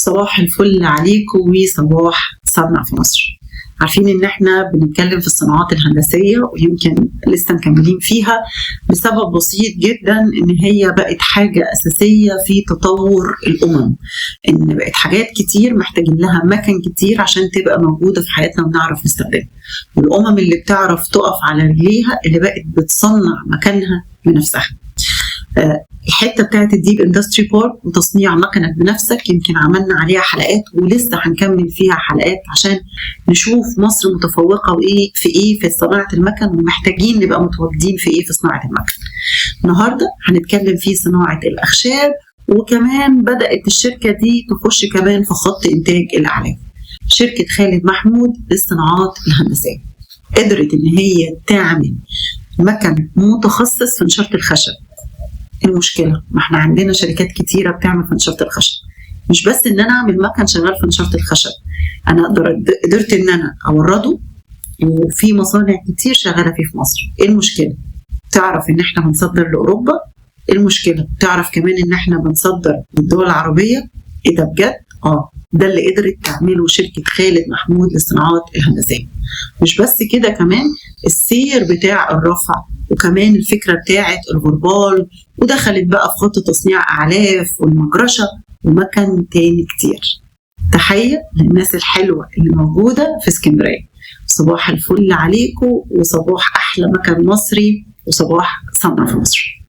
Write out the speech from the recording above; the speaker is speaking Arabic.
صباح الفل عليكم وصباح صنع في مصر. عارفين ان احنا بنتكلم في الصناعات الهندسية ويمكن لسه مكملين فيها بسبب بسيط جدا، ان هي بقت حاجة اساسية في تطور الامم، ان بقت حاجات كتير محتاجين لها مكان كتير عشان تبقى موجودة في حياتنا ونعرف نستخدمها. والامم اللي بتعرف تقف على رجليها اللي بقت بتصنع مكانها بنفسها. الحته بتاعت الديب اندستري بارك وتصنيع مكنك بنفسك يمكن عملنا عليها حلقات ولسه هنكمل فيها حلقات عشان نشوف مصر متفوقه وايه في صناعه المكن، ومحتاجين نبقى متواجدين في ايه في صناعه المكن. النهارده هنتكلم في صناعه الاخشاب، وكمان بدات الشركه دي تخش كمان في خط انتاج الاعلاف. شركه خالد محمود للصناعات الهندسيه قدرت ان هي تعمل مكن متخصص في نشاره الخشب. المشكله ما احنا عندنا شركات كتيره بتعمل في نشاره الخشب، مش بس ان انا اعمل مكن شغال في نشاره الخشب، انا قدرت ان انا اورده، وفي مصانع كتير شغاله فيه في مصر. ايه المشكله؟ تعرف ان احنا بنصدر لاوروبا. ايه المشكله؟ تعرف كمان ان احنا بنصدر للدول العربيه. ايه ده بجد؟ ده اللي قدرت تعمله شركه خالد محمود للصناعات الهندسيه. مش بس كده، كمان السير بتاع الرفع، وكمان الفكره بتاعه الغربال، ودخلت بقى في خط تصنيع اعلاف والمجرشه ومكان تاني كتير. تحيه للناس الحلوه اللي موجوده في اسكندريه. صباح الفل عليكم، وصباح احلى مكان مصري، وصباح صنع في مصر.